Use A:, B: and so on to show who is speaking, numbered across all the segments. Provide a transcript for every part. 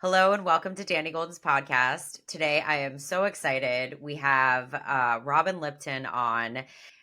A: Hello and welcome to Danny Golden's podcast. Today I am so excited. We have Robin Lipton on.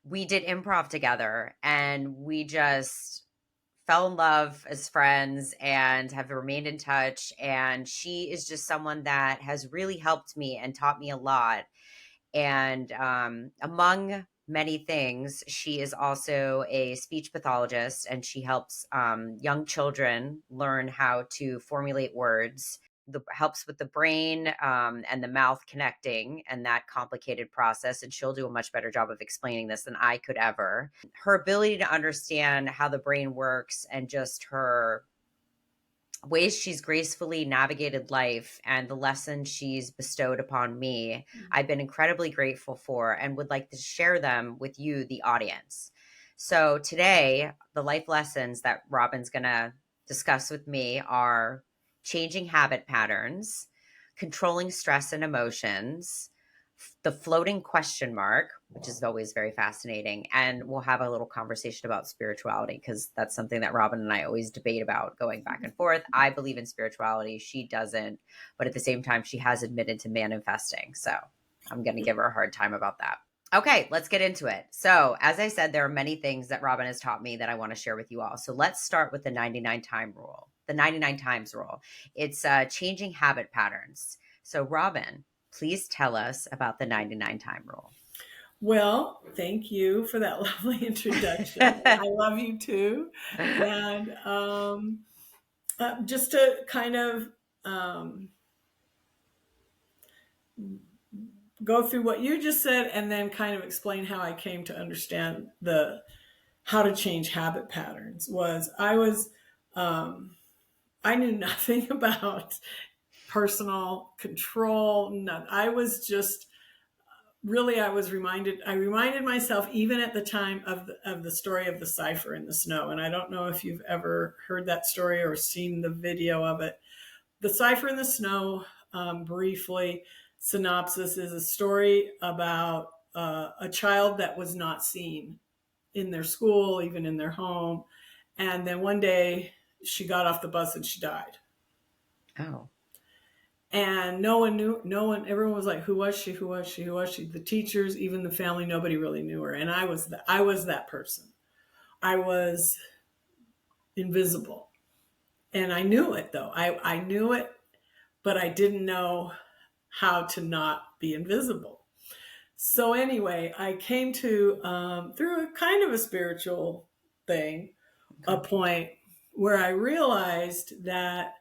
A: We did improv together and we just fell in love as friends and have remained in touch. And she is just someone that has really helped me and taught me a lot. And among many things, she is also a speech pathologist and she helps young children learn how to formulate words. Helps with the brain and the mouth connecting and that complicated process. And she'll do a much better job of explaining this than I could ever. Her ability to understand how the brain works and just her ways she's gracefully navigated life and the lessons she's bestowed upon me, I've been incredibly grateful for and would like to share them with you, the audience. So today, the life lessons that Robin's going to discuss with me are changing habit patterns, controlling stress and emotions, the floating question mark, which is always very fascinating. And we'll have a little conversation about spirituality because that's something that Robin and I always debate about going back and forth. I believe in spirituality. She doesn't. But at the same time, she has admitted to manifesting. So I'm going to give her a hard time about that. Okay, let's get into it. So, as I said, there are many things that Robin has taught me that I want to share with you all. So, let's start with the 99 time rule, the 99 times rule. It's changing habit patterns. So, Robin, please tell us about the 99 time rule.
B: Well, thank you for that lovely introduction. I love you too. And just to kind of go through what you just said and then kind of explain how I came to understand how to change habit patterns I knew nothing about personal control. None. I was just really, I reminded myself even at the time of the story of the cipher in the snow. And I don't know if you've ever heard that story or seen the video of it. The cipher in the snow, briefly, synopsis, is a story about a child that was not seen in their school, even in their home. And then one day she got off the bus and she died.
A: Oh.
B: And everyone was like, who was she? Who was she? Who was she? The teachers, even the family, nobody really knew her. And I was that person. I was invisible. And I knew it though. I knew it, but I didn't know how to not be invisible. So anyway, I came to, through a kind of a spiritual thing, a point where I realized that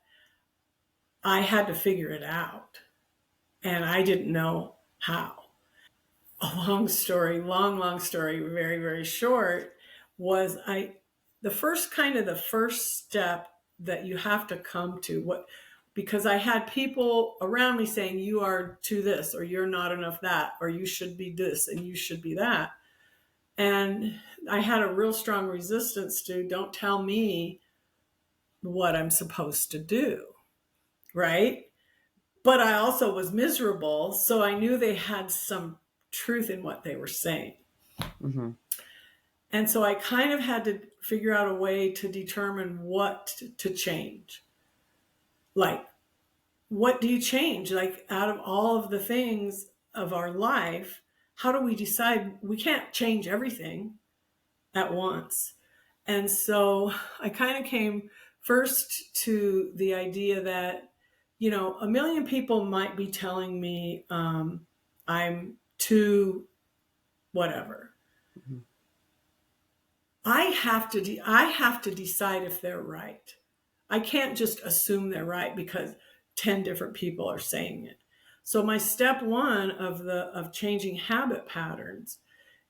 B: I had to figure it out. And I didn't know how. A long story, long story, very, very short, was the first step that you have to come to, because I had people around me saying, you are to this, or you're not enough that, or you should be this and you should be that. And I had a real strong resistance to, don't tell me what I'm supposed to do. Right. But I also was miserable. So I knew they had some truth in what they were saying.
A: Mm-hmm.
B: And so I kind of had to figure out a way to determine what to change. Like, what do you change? Like, out of all of the things of our life, how do we decide? We can't change everything at once. And so I kind of came first to the idea that, a million people might be telling me I'm too whatever.
A: Mm-hmm.
B: I have to decide if they're right. I can't just assume they're right because 10 different people are saying it. So my step one of changing habit patterns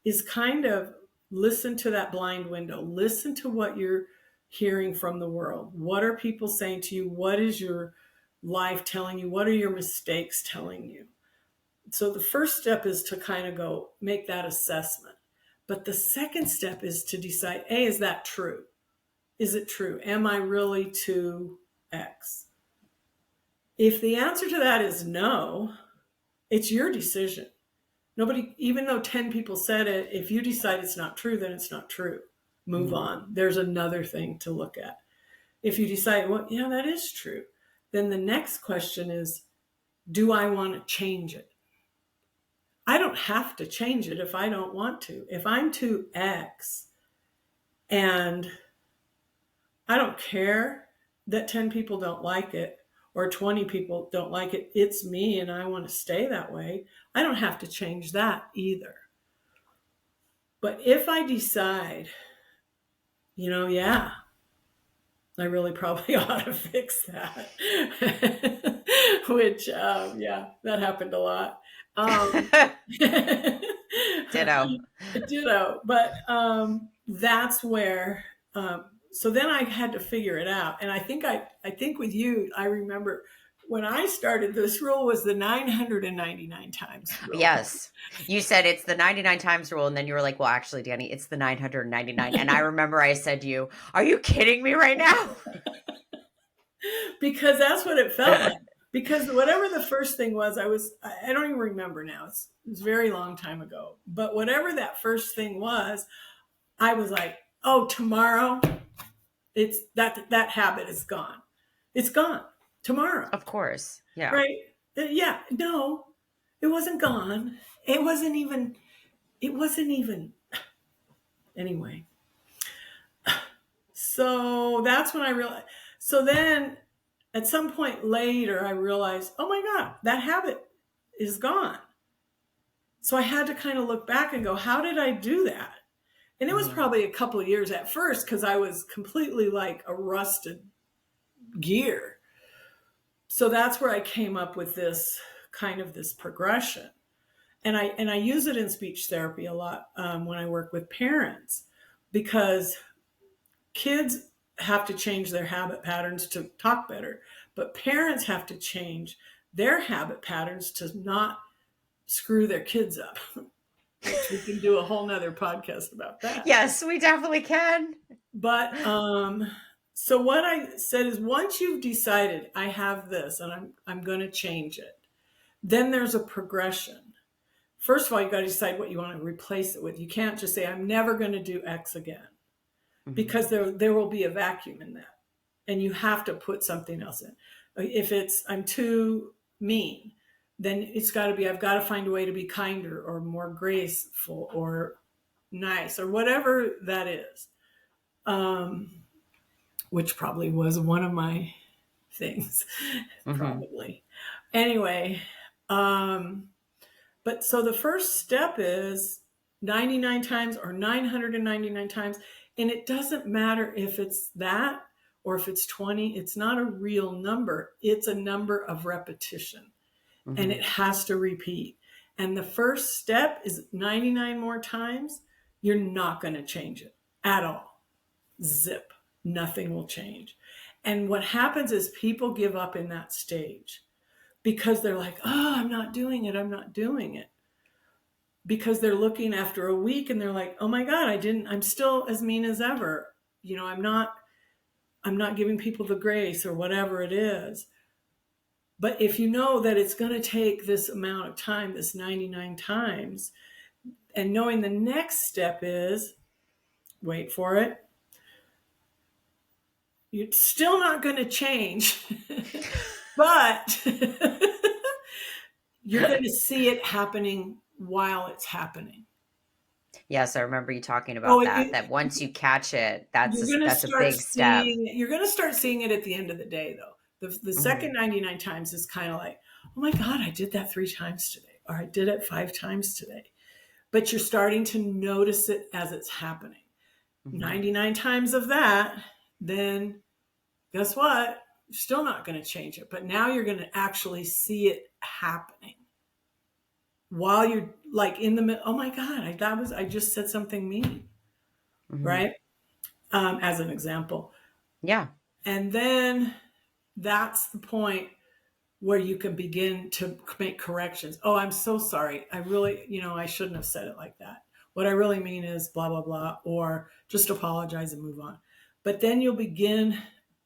B: is kind of listen to that blind window. Listen to what you're hearing from the world. What are people saying to you? What is your life telling you? What are your mistakes telling you? So the first step is to kind of go make that assessment. But the second step is to decide, A, is that true? Is it true? Am I really to X? If the answer to that is no, it's your decision. Nobody, even though 10 people said it, if you decide it's not true, then it's not true. Move on. There's another thing to look at. If you decide, well, yeah, that is true, then the next question is, do I want to change it? I don't have to change it if I don't want to. If I'm to X and I don't care that 10 people don't like it or 20 people don't like it, it's me and I want to stay that way, I don't have to change that either. But if I decide, yeah, I really probably ought to fix that, which, yeah, that happened a lot.
A: Ditto.
B: But that's where, so then I had to figure it out. And I think with you, I remember when I started, this rule was the 999 times rule.
A: Yes. You said it's the 99 times rule. And then you were like, well, actually, Dani, it's the 999. And I remember I said to you, are you kidding me right now?
B: Because that's what it felt like. Because whatever the first thing was, I don't even remember now. It's a very long time ago. But whatever that first thing was, I was like, oh, tomorrow, it's that habit is gone. It's gone tomorrow.
A: Of course. Yeah.
B: Right. Yeah. No, it wasn't gone. It wasn't even, anyway. So that's when I realized. So then at some point later, I realized, oh my God, that habit is gone. So I had to kind of look back and go, how did I do that? And it was probably a couple of years at first because I was completely like a rusted gear. So that's where I came up with this progression. And I use it in speech therapy a lot when I work with parents, because kids have to change their habit patterns to talk better, but parents have to change their habit patterns to not screw their kids up. Which we can do a whole nother podcast about that.
A: Yes, we definitely can.
B: But so what I said is, once you've decided I have this and I'm going to change it, then there's a progression. First of all, you got to decide what you want to replace it with. You can't just say, I'm never going to do X again, because there will be a vacuum in that. And you have to put something else in. If it's, I'm too mean, then it's got to be, I've got to find a way to be kinder or more graceful or nice or whatever that is. Which probably was one of my things, probably. Anyway, but so the first step is 99 times or 999 times. And it doesn't matter if it's that or if it's 20, it's not a real number. It's a number of repetition, and it has to repeat. And the first step is 99 more times. You're not going to change it at all. Zip. Nothing will change. And what happens is people give up in that stage because they're like, oh, I'm not doing it. I'm not doing it. Because they're looking after a week and they're like, oh my God, I'm still as mean as ever. I'm not giving people the grace or whatever it is. But if you know that it's going to take this amount of time, this 99 times, and knowing the next step is, wait for it, you're still not going to change, but you're going to see it happening while it's happening.
A: Yes, I remember you talking about that once you catch it, that's a big step.
B: You're going to start seeing it at the end of the day, though. The second 99 times is kind of like, oh my God, I did that 3 times today, or I did it 5 times today. But you're starting to notice it as it's happening. 99 times of that, then guess what? You're still not going to change it. But now you're going to actually see it happening while you're like in the middle. Oh my God, I just said something mean, right? As an example.
A: Yeah.
B: And then that's the point where you can begin to make corrections. Oh, I'm so sorry. I really, I shouldn't have said it like that. What I really mean is blah, blah, blah, or just apologize and move on. But then you'll begin,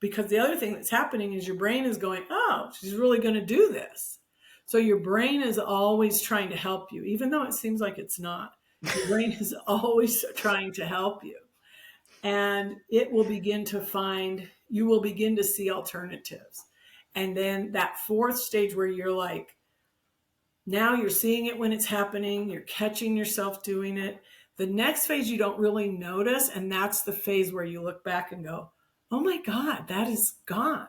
B: because the other thing that's happening is your brain is going, oh, she's really going to do this. So your brain is always trying to help you, even though it seems like it's not. Your brain is always trying to help you. And it will begin to you will begin to see alternatives. And then that fourth stage where you're like, now you're seeing it when it's happening, you're catching yourself doing it. The next phase you don't really notice, and that's the phase where you look back and go, oh my God, that is gone.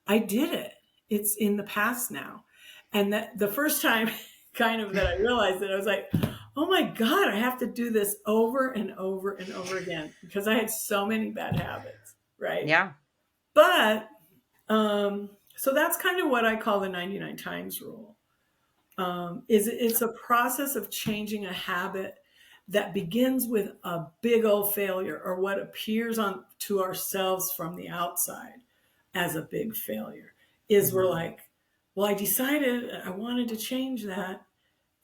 B: I did it. It's in the past now. And that the first time kind of that I realized it, I was like, oh my God, I have to do this over and over and over again because I had so many bad habits, right?
A: Yeah.
B: But so that's kind of what I call the 99 times rule. It's a process of changing a habit that begins with a big old failure or what appears on to ourselves from the outside as a big failure is we're like, well, I decided I wanted to change that.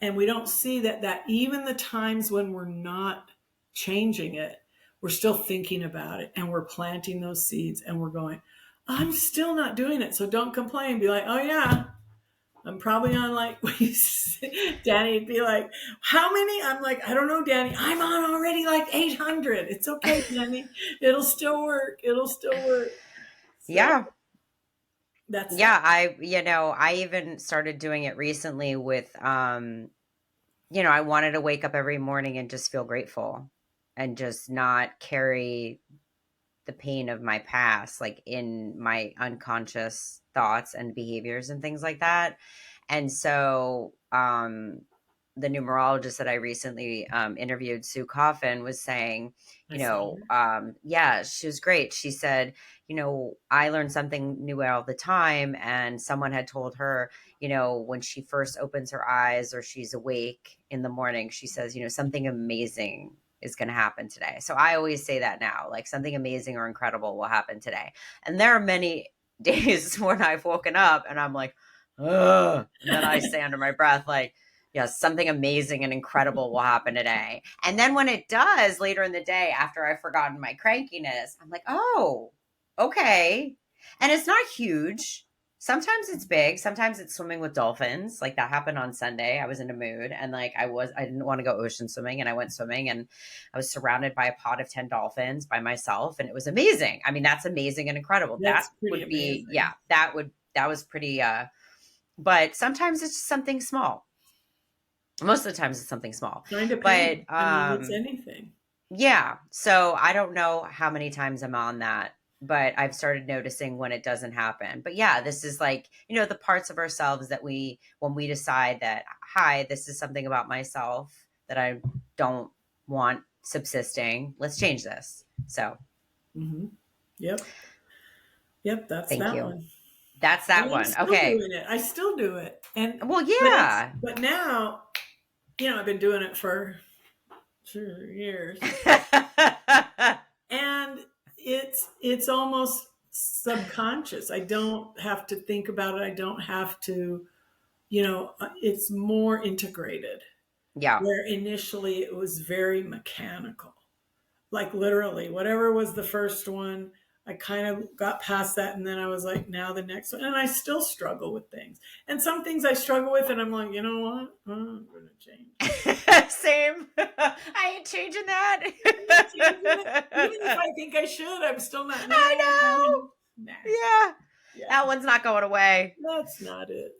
B: And we don't see that even the times when we're not changing it, we're still thinking about it and we're planting those seeds and we're going, I'm still not doing it. So don't complain. Be like, oh yeah, I'm probably on like, Danny would be like, how many? I'm like, I don't know, Danny. I'm on already like 800. It's okay, Danny. It'll still work. It'll still work. So
A: Yeah.
B: that's that.
A: Yeah. I even started doing it recently with, I wanted to wake up every morning and just feel grateful and just not carry the pain of my past, like in my unconscious thoughts and behaviors and things like that. And so, the numerologist that I recently interviewed, Sue Coffin, was saying,
B: I saw
A: yeah, she was great. She said, I learn something new all the time. And someone had told her, when she first opens her eyes or she's awake in the morning, she says, something amazing is going to happen today. So I always say that now, like something amazing or incredible will happen today. And there are many days when I've woken up and I'm like, ugh. And then I say under my breath, like, yes, something amazing and incredible will happen today. And then when it does later in the day, after I've forgotten my crankiness, I'm like, oh, okay. And it's not huge. Sometimes it's big. Sometimes it's swimming with dolphins. Like that happened on Sunday. I was in a mood and like I didn't want to go ocean swimming and I went swimming and I was surrounded by a pod of 10 dolphins by myself and it was amazing. I mean, that's amazing and incredible. That
B: that's pretty
A: would be, yeah,
B: amazing.
A: that was pretty, but sometimes it's just something small. Most of the times it's something small.
B: Kind of
A: But
B: pain. I mean, it's anything.
A: yeah. So I don't know how many times I'm on that, but I've started noticing when it doesn't happen. But yeah, this is like, the parts of ourselves that when we decide that, hi, this is something about myself that I don't want subsisting, let's change this. So
B: Mm-hmm. Yep. Yep. That's
A: thank
B: that
A: you.
B: one.
A: That's
B: And
A: that
B: I'm
A: one.
B: still
A: Okay.
B: doing it. I still do it. And
A: Well,
B: but it's
A: yeah.
B: but now, I've been doing it for 2 years. And it's almost subconscious. I don't have to think about it. I don't have to, it's more integrated.
A: Yeah.
B: Where initially it was very mechanical. Like literally, whatever was the first one, I kind of got past that and then I was like, now the next one. And I still struggle with things. And some things I struggle with and I'm like, you know what? I'm gonna change it.
A: Same. I ain't changing that.
B: Changing it. Even if I think I should, I'm still not.
A: I know.
B: Nah.
A: Yeah.
B: Yeah.
A: That one's not going away.
B: That's not it.